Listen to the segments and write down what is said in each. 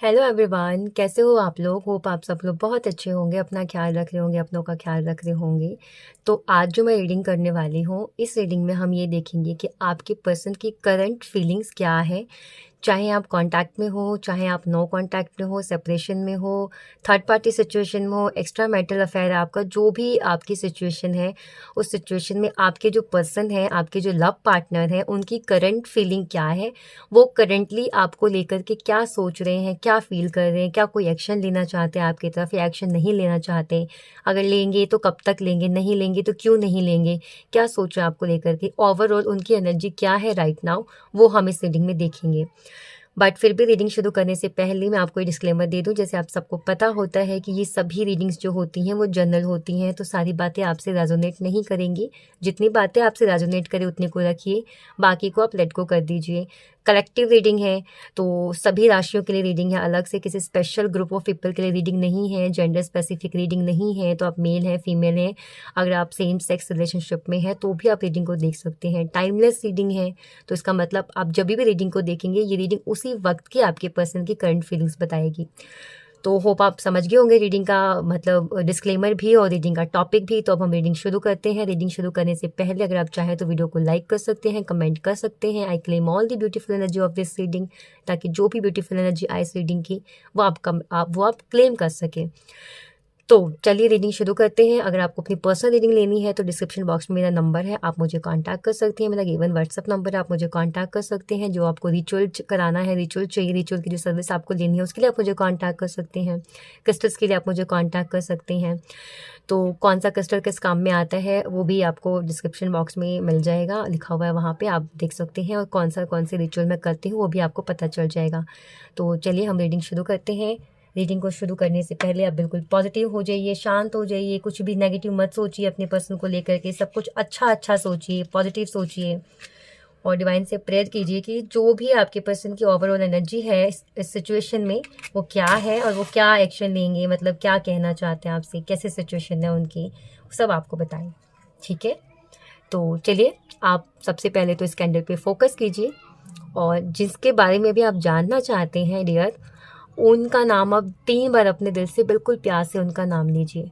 Hello everyone, कैसे हो आप लोग। होप आप सब लोग बहुत अच्छे होंगे, अपना ख्याल रख रहे होंगे, अपनों का ख्याल रख रहे होंगे। तो आज जो मैं रीडिंग करने वाली हूँ, इस रीडिंग में हम ये देखेंगे कि आपके पर्सन की करंट फीलिंग्स क्या है। चाहे आप कांटेक्ट में हो, चाहे आप नो कांटेक्ट में हो, सेपरेशन में हो, थर्ड पार्टी सिचुएशन में हो, एक्स्ट्रा मैरिटल अफेयर है आपका, जो भी आपकी सिचुएशन है, उस सिचुएशन में आपके जो पर्सन है, आपके जो लव पार्टनर है, उनकी करंट फीलिंग क्या है। वो करंटली आपको लेकर के क्या सोच रहे हैं, क्या फील कर रहे हैं, क्या कोई एक्शन लेना चाहते हैं आपकी तरफ या एक्शन नहीं लेना चाहते। अगर लेंगे तो कब तक लेंगे, नहीं लेंगे तो क्यों नहीं लेंगे, क्या सोच रहे हैं आपको लेकर के, ओवरऑल उनकी एनर्जी क्या है राइट नाउ, वो हम इस रीडिंग में देखेंगे। बट फिर भी रीडिंग शुरू करने से पहले मैं आपको ये डिस्क्लेमर दे दूं, जैसे आप सबको पता होता है कि ये सभी रीडिंग्स जो होती हैं वो जनरल होती हैं, तो सारी बातें आपसे रेजोनेट नहीं करेंगी। जितनी बातें आपसे रेजोनेट करें उतने को रखिए, बाकी को आप लेट गो कर दीजिए। कलेक्टिव रीडिंग है, तो सभी राशियों के लिए रीडिंग है, अलग से किसी स्पेशल ग्रुप ऑफ पीपल के लिए रीडिंग नहीं है, जेंडर स्पेसिफिक रीडिंग नहीं है। तो आप मेल हैं, फीमेल हैं, अगर आप सेम सेक्स रिलेशनशिप में हैं तो भी आप रीडिंग को देख सकते हैं। टाइमलेस रीडिंग है, तो इसका मतलब आप जब भी रीडिंग को देखेंगे, ये रीडिंग उसी वक्त की आपके पर्सन की करंट फीलिंग्स बताएगी। तो होप आप समझ गए होंगे रीडिंग का मतलब डिस्क्लेमर भी और रीडिंग का टॉपिक भी। तो अब हम रीडिंग शुरू करते हैं। रीडिंग शुरू करने से पहले अगर आप चाहें तो वीडियो को लाइक कर सकते हैं, कमेंट कर सकते हैं। I claim all the beautiful energy of this reading, ताकि जो भी ब्यूटीफुल एनर्जी आए इस रीडिंग की वो आप क्लेम कर सकें। तो चलिए रीडिंग शुरू करते हैं। अगर आपको अपनी पर्सनल रीडिंग लेनी है तो डिस्क्रिप्शन बॉक्स में मेरा नंबर है, आप मुझे कांटेक्ट कर सकते हैं। मेरा गिवन व्हाट्सअप नंबर है, आप मुझे कांटेक्ट कर सकते हैं। जो आपको रिचुअल कराना है, रिचुअल चाहिए, रिचुअल की जो सर्विस आपको लेनी है उसके लिए आप मुझे कांटेक्ट कर सकते हैं। क्रिस्टल्स के लिए आप मुझे कांटेक्ट कर सकते हैं। तो कौन सा क्रिस्टल किस काम में आता है वो भी आपको डिस्क्रिप्शन बॉक्स में मिल जाएगा, लिखा हुआ है वहाँ पे, आप देख सकते हैं। और कौन से रिचुअल मैं करती हूँ वो भी आपको पता चल जाएगा। तो चलिए हम रीडिंग शुरू करते हैं। रीडिंग को शुरू करने से पहले आप बिल्कुल पॉजिटिव हो जाइए, शांत हो जाइए, कुछ भी नेगेटिव मत सोचिए अपने पर्सन को लेकर के, सब कुछ अच्छा अच्छा सोचिए, पॉजिटिव सोचिए। और डिवाइन से प्रेयर कीजिए कि जो भी आपके पर्सन की ओवरऑल एनर्जी है इस सिचुएशन में वो क्या है और वो क्या एक्शन लेंगे, मतलब क्या कहना चाहते हैं आपसे, कैसे सिचुएशन है उनकी, सब आपको बताएं। ठीक है, तो चलिए आप सबसे पहले तो इस कैंडल पे फोकस कीजिए और जिसके बारे में भी आप जानना चाहते हैं डियर, उनका नाम अब 3 बार अपने दिल से बिल्कुल प्यार से उनका नाम लीजिए।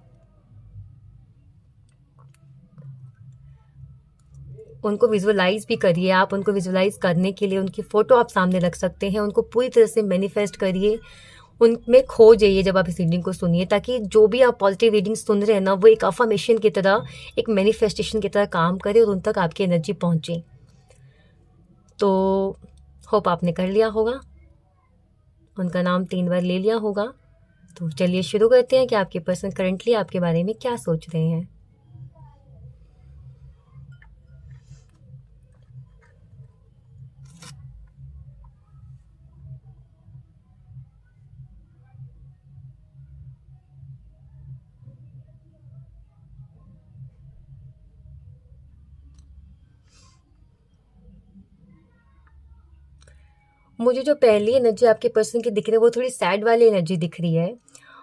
उनको विजुअलाइज भी करिए। आप उनको विजुअलाइज करने के लिए उनकी फ़ोटो आप सामने रख सकते हैं। उनको पूरी तरह से मैनिफेस्ट करिए, उनमें खो जाइए जब आप इस रीडिंग को सुनिए, ताकि जो भी आप पॉजिटिव रीडिंग सुन रहे हैं ना, वो एक अफर्मेशन की तरह, एक मैनिफेस्टेशन की तरह काम करे और उन तक आपकी एनर्जी पहुंचे। तो होप आपने कर लिया होगा, उनका नाम 3 बार ले लिया होगा। तो चलिए शुरू करते हैं कि आपके पर्सन करंटली आपके बारे में क्या सोच रहे हैं। मुझे जो पहली एनर्जी आपके पर्सन की दिख रही है वो थोड़ी सैड वाली एनर्जी दिख रही है।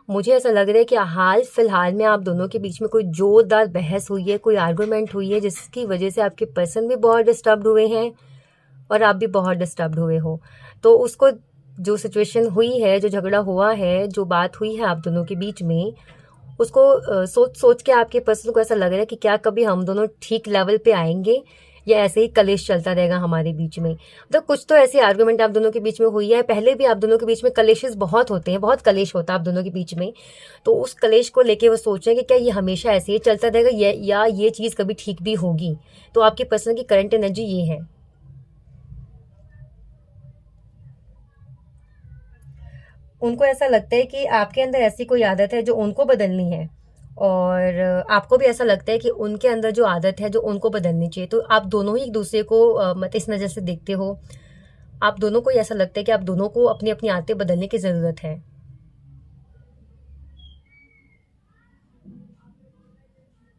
मुझे ऐसा लग रहा है कि हाल फिलहाल में आप दोनों के बीच में कोई जोरदार बहस हुई है, कोई आर्गुमेंट हुई है, जिसकी वजह से आपके पर्सन भी बहुत डिस्टर्ब हुए हैं और आप भी बहुत डिस्टर्ब हुए हो। तो उसको, जो सिचुएशन हुई है, जो झगड़ा हुआ है, जो बात हुई है आप दोनों के बीच में, उसको सोच सोच के आपके पर्सन को ऐसा लग रहा है कि क्या कभी हम दोनों ठीक लेवल पे आएंगे या ऐसे ही कलेश चलता रहेगा हमारे बीच में। मतलब कुछ तो ऐसी आर्गुमेंट आप दोनों के बीच में हुई है। पहले भी आप दोनों के बीच में कलेशेस बहुत होते हैं, बहुत कलेश होता है आप दोनों के बीच में। तो उस कलेश को लेके वो सोच रहे हैं कि क्या ये हमेशा ऐसे ही चलता रहेगा या ये चीज़ कभी ठीक भी होगी। तो आपके पर्सन की करंट एनर्जी ये है। उनको ऐसा लगता है कि आपके अंदर ऐसी कोई आदत है जो उनको बदलनी है, और आपको भी ऐसा लगता है कि उनके अंदर जो आदत है जो उनको बदलनी चाहिए। तो आप दोनों ही एक दूसरे को मत इस नज़र से देखते हो। आप दोनों को ऐसा लगता है कि आप दोनों को अपनी अपनी आदतें बदलने की ज़रूरत है।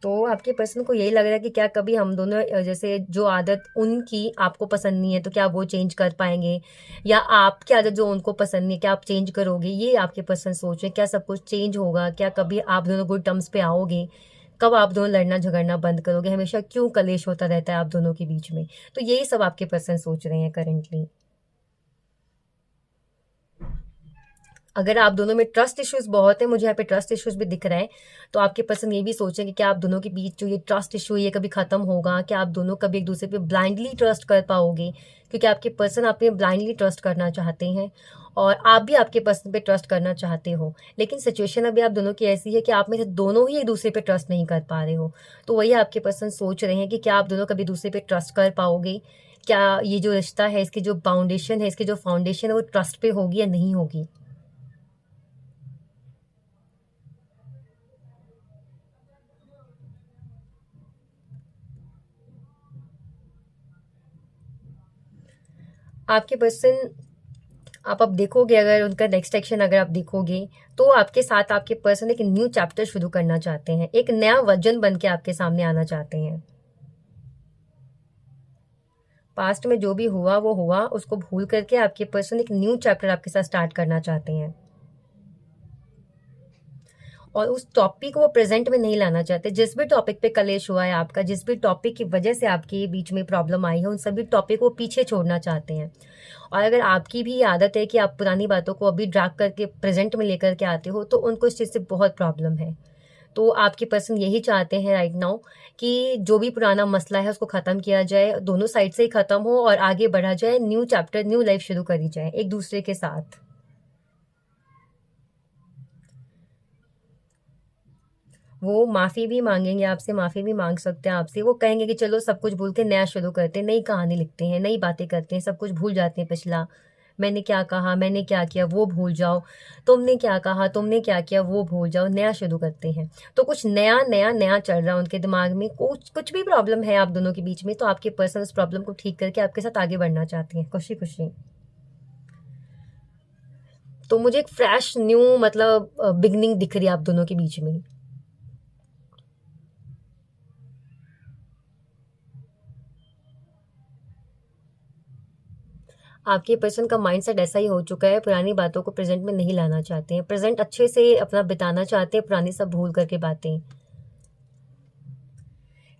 तो आपके पर्सन को यही लग रहा है कि क्या कभी हम दोनों जैसे जो आदत उनकी आपको पसंद नहीं है तो क्या वो चेंज कर पाएंगे, या आपकी आदत जो उनको पसंद नहीं है क्या आप चेंज करोगे। ये आपके पर्सन सोच रहे हैं। क्या सब कुछ चेंज होगा, क्या कभी आप दोनों गुड टर्म्स पे आओगे, कब आप दोनों लड़ना झगड़ना बंद करोगे, हमेशा क्यों कलेश होता रहता है आप दोनों के बीच में। तो यही सब आपके पर्सन सोच रहे हैं करेंटली। अगर आप दोनों में ट्रस्ट इश्यूज बहुत है, मुझे यहाँ पे ट्रस्ट इश्यूज भी दिख रहा है, तो आपके पर्सन ये भी सोचेंगे कि आप दोनों के बीच जो ये ट्रस्ट इशू ये कभी खत्म होगा, कि आप दोनों कभी एक दूसरे पे ब्लाइंडली ट्रस्ट कर पाओगे, क्योंकि आपके पर्सन आप पे ब्लाइंडली ट्रस्ट करना चाहते हैं और आप भी आपके पर्सन पे ट्रस्ट करना चाहते हो। लेकिन सिचुएशन अभी आप दोनों की ऐसी है कि आप में से दोनों ही एक दूसरे पे ट्रस्ट नहीं कर पा रहे हो। तो वही आपके पर्सन सोच रहे हैं कि क्या आप दोनों कभी दूसरे पे ट्रस्ट कर पाओगे, क्या ये जो रिश्ता है इसकी जो बाउंडेशन है, इसकी जो फाउंडेशन है वो ट्रस्ट पे होगी या नहीं होगी। आपके पर्सन, आप अब देखोगे अगर उनका नेक्स्ट एक्शन अगर आप देखोगे, तो आपके साथ आपके पर्सन एक न्यू चैप्टर शुरू करना चाहते हैं, एक नया वर्जन बन के आपके सामने आना चाहते हैं। पास्ट में जो भी हुआ वो हुआ, उसको भूल करके आपके पर्सन एक न्यू चैप्टर आपके साथ स्टार्ट करना चाहते हैं और उस टॉपिक को वो प्रेजेंट में नहीं लाना चाहते। जिस भी टॉपिक पे कलेश हुआ है आपका, जिस भी टॉपिक की वजह से आपके बीच में प्रॉब्लम आई है, उन सभी टॉपिक को पीछे छोड़ना चाहते हैं। और अगर आपकी भी आदत है कि आप पुरानी बातों को अभी ड्रैग करके प्रेजेंट में लेकर के आते हो, तो उनको इस चीज़ से बहुत प्रॉब्लम है। तो आपके पर्सन यही चाहते हैं राइट नाउ कि जो भी पुराना मसला है उसको ख़त्म किया जाए, दोनों साइड से ही ख़त्म हो और आगे बढ़ा जाए, न्यू चैप्टर न्यू लाइफ शुरू करी जाए एक दूसरे के साथ। वो माफ़ी भी मांगेंगे आपसे, माफ़ी भी मांग सकते हैं आपसे। वो कहेंगे कि चलो सब कुछ भूल के नया शुरू करते हैं, नई कहानी लिखते हैं, नई बातें करते हैं, सब कुछ भूल जाते हैं पिछला। मैंने क्या कहा, मैंने क्या किया वो भूल जाओ, तुमने क्या कहा, तुमने क्या किया वो भूल जाओ, नया शुरू करते हैं। तो कुछ नया नया नया चल रहा है उनके दिमाग में, कुछ कुछ भी प्रॉब्लम है आप दोनों के बीच में, तो आपके पर्सन उस प्रॉब्लम को ठीक करके आपके साथ आगे बढ़ना चाहते हैं खुशी खुशी। तो मुझे एक फ्रेश न्यू मतलब बिगनिंग दिख रही है आप दोनों के बीच में। आपके पर्सन का माइंडसेट ऐसा ही हो चुका है, पुरानी बातों को प्रेजेंट में नहीं लाना चाहते हैं, प्रेजेंट अच्छे से अपना बिताना चाहते हैं, पुरानी सब भूल करके बातें।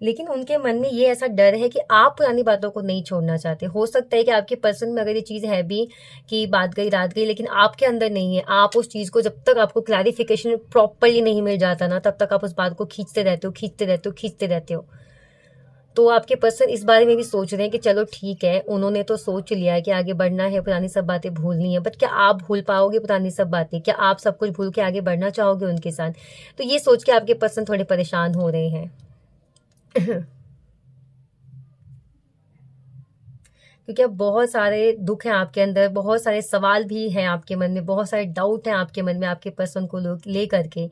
लेकिन उनके मन में ये ऐसा डर है कि आप पुरानी बातों को नहीं छोड़ना चाहते। हो सकता है कि आपके पर्सन में अगर ये चीज़ है भी कि बात गई रात गई, लेकिन आपके अंदर नहीं है। आप उस चीज़ को जब तक आपको क्लैरिफिकेशन प्रॉपरली नहीं मिल जाता ना, तब तक आप उस बात को खींचते रहते हो, खींचते रहते हो, खींचते रहते हो। तो आपके पर्सन इस बारे में भी सोच रहे हैं कि चलो ठीक है, उन्होंने तो सोच लिया है कि आगे बढ़ना है, पुरानी सब बातें भूलनी है, बट क्या आप भूल पाओगे पुरानी सब बातें? क्या आप सब कुछ भूल के आगे बढ़ना चाहोगे उनके साथ? तो ये सोच के आपके पर्सन थोड़े परेशान हो रहे हैं। क्योंकि अब बहुत सारे दुख हैं आपके अंदर, बहुत सारे सवाल भी हैं आपके मन में, बहुत सारे डाउट हैं आपके मन में आपके पर्सन को ले करके।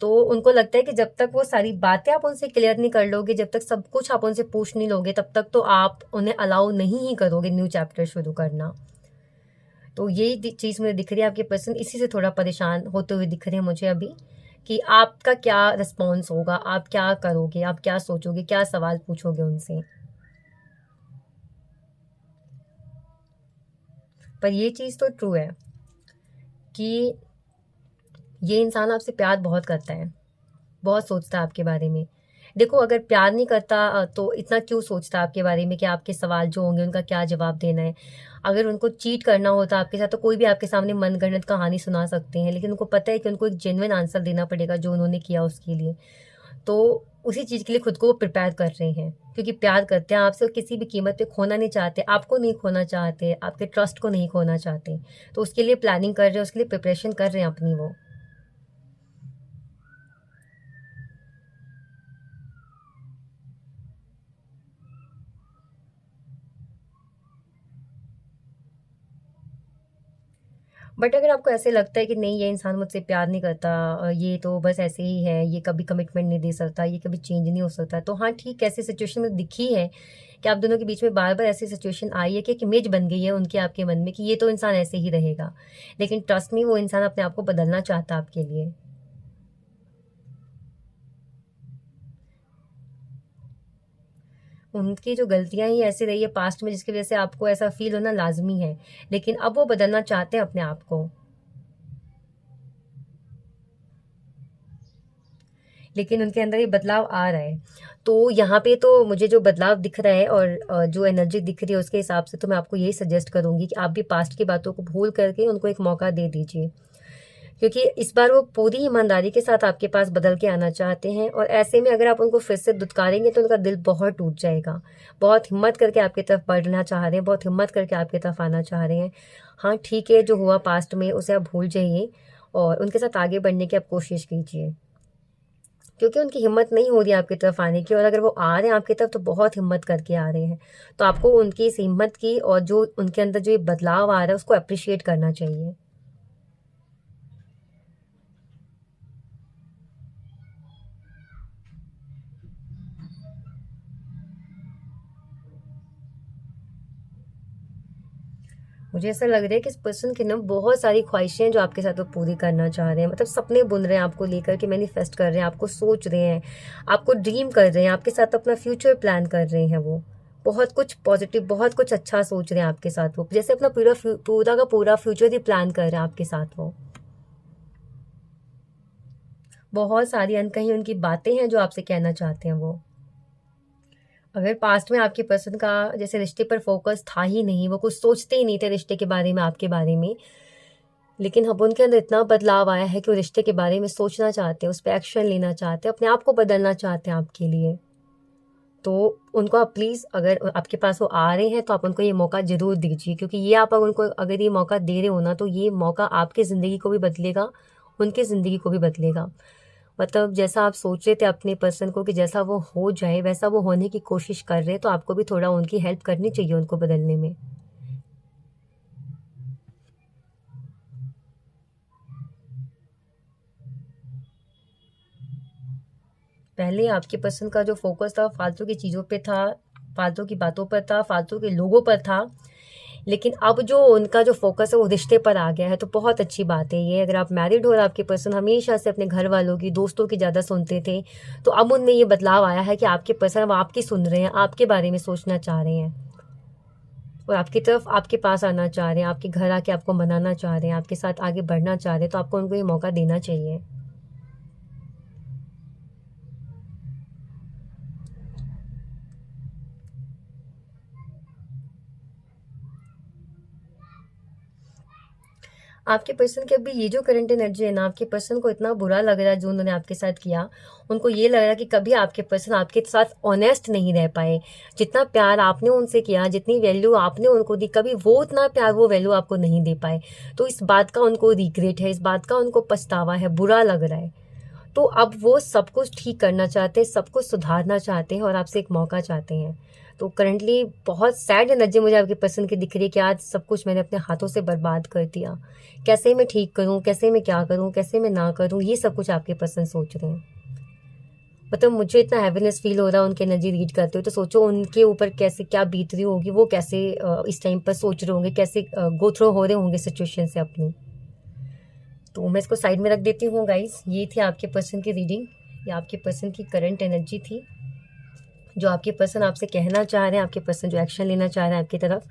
तो उनको लगता है कि जब तक वो सारी बातें आप उनसे क्लियर नहीं कर लोगे, जब तक सब कुछ आप उनसे पूछ नहीं लोगे, तब तक तो आप उन्हें अलाउ नहीं ही करोगे न्यू चैप्टर शुरू करना। तो यही चीज़ मुझे दिख रही है, आपके पर्सन इसी से थोड़ा परेशान होते हुए दिख रहे हैं मुझे अभी, कि आपका क्या रिस्पॉन्स होगा, आप क्या करोगे, आप क्या सोचोगे, क्या सवाल पूछोगे उनसे। पर ये चीज़ तो ट्रू है कि ये इंसान आपसे प्यार बहुत करता है, बहुत सोचता है आपके बारे में। देखो अगर प्यार नहीं करता तो इतना क्यों सोचता है आपके बारे में कि आपके सवाल जो होंगे उनका क्या जवाब देना है। अगर उनको चीट करना होता आपके साथ तो कोई भी आपके सामने मनगढ़ंत कहानी सुना सकते हैं, लेकिन उनको पता है कि उनको एक जेन्युइन आंसर देना पड़ेगा जो उन्होंने किया उसके लिए। तो उसी चीज़ के लिए खुद को वो प्रिपेयर कर रहे हैं, क्योंकि प्यार करते हैं आपसे और किसी भी कीमत पे खोना नहीं चाहते, आपको नहीं खोना चाहते, आपके ट्रस्ट को नहीं खोना चाहते। तो उसके लिए प्लानिंग कर रहे हैं, उसके लिए प्रिपरेशन कर रहे हैं अपनी वो। बट अगर आपको ऐसे लगता है कि नहीं ये इंसान मुझसे प्यार नहीं करता, ये तो बस ऐसे ही है, ये कभी कमिटमेंट नहीं दे सकता, ये कभी चेंज नहीं हो सकता, तो हाँ ठीक है, ऐसी सिचुएशन में दिखी है कि आप दोनों के बीच में बार बार ऐसी सिचुएशन आई है कि एक इमेज बन गई है उनके आपके मन में कि ये तो इंसान ऐसे ही रहेगा। लेकिन ट्रस्ट में वो इंसान अपने आप को बदलना चाहता आपके लिए। उनकी जो गलतियां ही ऐसी रही है पास्ट में जिसकी वजह से आपको ऐसा फील होना लाजमी है, लेकिन अब वो बदलना चाहते हैं अपने आप को। लेकिन उनके अंदर ये बदलाव आ रहा है। तो यहाँ पे तो मुझे जो बदलाव दिख रहा है और जो एनर्जी दिख रही है उसके हिसाब से तो मैं आपको यही सजेस्ट करूँगी कि आप भी पास्ट की बातों को भूल करके उनको एक मौका दे दीजिए। क्योंकि इस बार वो पूरी ईमानदारी के साथ आपके पास बदल के आना चाहते हैं, और ऐसे में अगर आप उनको फिर से दुत्कारेंगे तो उनका दिल बहुत टूट जाएगा। बहुत हिम्मत करके आपकी तरफ बढ़ना चाह रहे हैं, बहुत हिम्मत करके आपकी तरफ आना चाह रहे हैं। हाँ ठीक है, जो हुआ पास्ट में उसे आप भूल जाइए और उनके साथ आगे बढ़ने की आप कोशिश कीजिए, क्योंकि उनकी हिम्मत नहीं हो रही है आपकी तरफ आने की, और अगर वो आ रहे हैं आपकी तरफ तो बहुत हिम्मत करके आ रहे हैं। तो आपको उनकी इस हिम्मत की और जो उनके अंदर जो ये बदलाव आ रहा है उसको अप्रिशिएट करना चाहिए। मुझे ऐसा लग रहा है कि इस पर्सन की ना बहुत सारी ख्वाहिशें हैं जो आपके साथ वो पूरी करना चाह रहे हैं, मतलब सपने बुन रहे हैं आपको लेकर के, मैनिफेस्ट कर रहे हैं, आपको सोच रहे हैं, आपको ड्रीम कर रहे हैं, आपके साथ अपना फ्यूचर प्लान कर रहे हैं। वो बहुत कुछ पॉजिटिव, बहुत कुछ अच्छा सोच रहे हैं आपके साथ, वो जैसे अपना पूरा का पूरा फ्यूचर ही प्लान कर रहे हैं आपके साथ। वो बहुत सारी अनकही उनकी बातें हैं जो आपसे कहना चाहते हैं। वो अगर पास्ट में आपके पर्सन का जैसे रिश्ते पर फोकस था ही नहीं, वो कुछ सोचते ही नहीं थे रिश्ते के बारे में, आपके बारे में, लेकिन अब उनके अंदर इतना बदलाव आया है कि वो रिश्ते के बारे में सोचना चाहते हैं, उस पर एक्शन लेना चाहते हैं, अपने आप को बदलना चाहते हैं आपके लिए। तो उनको आप प्लीज़, अगर आपके पास वो आ रहे हैं तो आप उनको ये मौका ज़रूर दीजिए, क्योंकि ये आप अगर उनको अगर ये मौका दे रहे हो ना, तो ये मौका आपकी ज़िंदगी को भी बदलेगा, उनकी ज़िंदगी को भी बदलेगा। मतलब जैसा आप सोच रहे थे अपने पर्सन को कि जैसा वो हो जाए वैसा वो होने की कोशिश कर रहे हैं, तो आपको भी थोड़ा उनकी हेल्प करनी चाहिए उनको बदलने में। पहले आपके पर्सन का जो फोकस था फालतू की चीज़ों पे था, फालतू की बातों पर था, फालतू के लोगों पर था, लेकिन अब जो उनका जो फोकस है वो रिश्ते पर आ गया है। तो बहुत अच्छी बात है ये। अगर आप मैरिड हो और आपके पर्सन हमेशा से अपने घर वालों की, दोस्तों की ज़्यादा सुनते थे, तो अब उनमें ये बदलाव आया है कि आपके पर्सन अब आपकी सुन रहे हैं, आपके बारे में सोचना चाह रहे हैं, और आपकी तरफ, आपके पास आना चाह रहे हैं, आपके घर आके आपको मनाना चाह रहे हैं, आपके साथ आगे बढ़ना चाह रहे हैं। तो आपको उनको ये मौका देना चाहिए। आपके पर्सन की अभी ये जो करंट एनर्जी है ना, आपके पर्सन को इतना बुरा लग रहा है जो उन्होंने आपके साथ किया। उनको ये लग रहा है कि कभी आपके पर्सन आपके साथ ऑनेस्ट नहीं रह पाए। जितना प्यार आपने उनसे किया, जितनी वैल्यू आपने उनको दी, कभी वो उतना प्यार, वो वैल्यू आपको नहीं दे पाए। तो इस बात का उनको रिग्रेट है, इस बात का उनको पछतावा है, बुरा लग रहा है। तो अब वो सब कुछ ठीक करना चाहते हैं, सब कुछ सुधारना चाहते हैं, और आपसे एक मौका चाहते हैं। तो करंटली बहुत सैड एनर्जी मुझे आपके पर्सन की दिख रही है कि आज सब कुछ मैंने अपने हाथों से बर्बाद कर दिया, कैसे मैं ठीक करूं, कैसे मैं क्या करूं, कैसे मैं ना करूं, ये सब कुछ आपके पर्सन सोच रहे हैं। मतलब मुझे इतना हैवीनेस फील हो रहा है उनकी एनर्जी रीड करते हुए। तो सोचो उनके ऊपर कैसे क्या बीत रही होगी, वो कैसे इस टाइम पर सोच रहे होंगे, कैसे गो थ्रो हो रहे होंगे सिचुएशन से अपनी। तो मैं इसको साइड में रख देती हूँ गाइस। ये थी आपके पर्सन की रीडिंग, या आपके पर्सन की करंट एनर्जी थी, जो आपके पर्सन आपसे कहना चाह रहे हैं, आपके पर्सन जो एक्शन लेना चाह रहे हैं आपकी तरफ।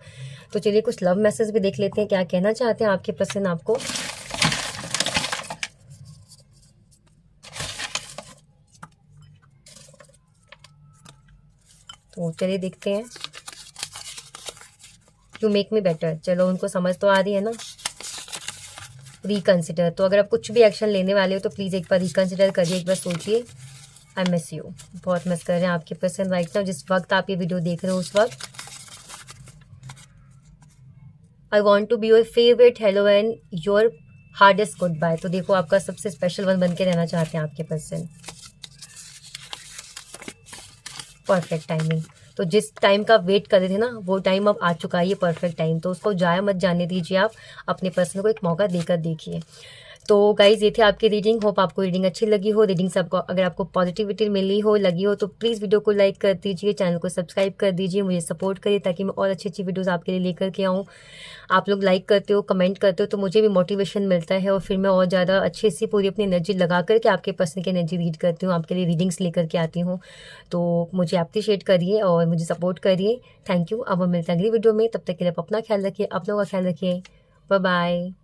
तो चलिए कुछ लव मैसेज भी देख लेते हैं, क्या कहना चाहते हैं आपके पर्सन आपको। तो चलिए देखते हैं। यू मेक मी बेटर, चलो उनको समझ तो आ रही है ना। रिकंसिडर, तो अगर आप कुछ भी एक्शन लेने वाले हो तो प्लीज़ एक बार रिकंसिडर करिए, एक बार सोचिए। आई मिस यू, बहुत मिस कर रहे हैं आपके पर्सन राइट नाउ, जिस वक्त आप ये वीडियो देख रहे हो उस वक्त। I want to be your favourite, hello and your hardest goodbye. तो देखो आपका सबसे स्पेशल वन बन के रहना चाहते हैं आपके पर्सन। परफेक्ट टाइमिंग, तो जिस टाइम का वेट कर रहे थे ना, वो टाइम अब आ चुका है, ये परफेक्ट टाइम। तो उसको जाया मत जाने दीजिए, आप अपने पर्सन को एक मौका देकर देखिए। तो गाइज ये थी आपकी रीडिंग। होप आपको रीडिंग अच्छी लगी हो। रीडिंग से आपको, अगर आपको पॉजिटिविटी मिली हो, लगी हो, तो प्लीज़ वीडियो को लाइक कर दीजिए, चैनल को सब्सक्राइब कर दीजिए, मुझे सपोर्ट करिए ताकि मैं और अच्छी अच्छी वीडियोस आपके लिए लेकर के आऊँ। आप लोग लाइक करते हो, कमेंट करते हो, तो मुझे भी मोटिवेशन मिलता है, और फिर मैं और ज़्यादा अच्छे से पूरी अपनी एनर्जी लगा करके आपके पर्सन की एनर्जी रीड करती हूँ, आपके लिए रीडिंग्स लेकर के आती हूँ। तो मुझे अप्रिशिएट करिए और मुझे सपोर्ट करिए। Thank you. अब हम मिलते हैं अगली वीडियो में, तब तक के लिए आप अपना ख्याल रखिए, आप लोगों का ख्याल रखिए। Bye bye.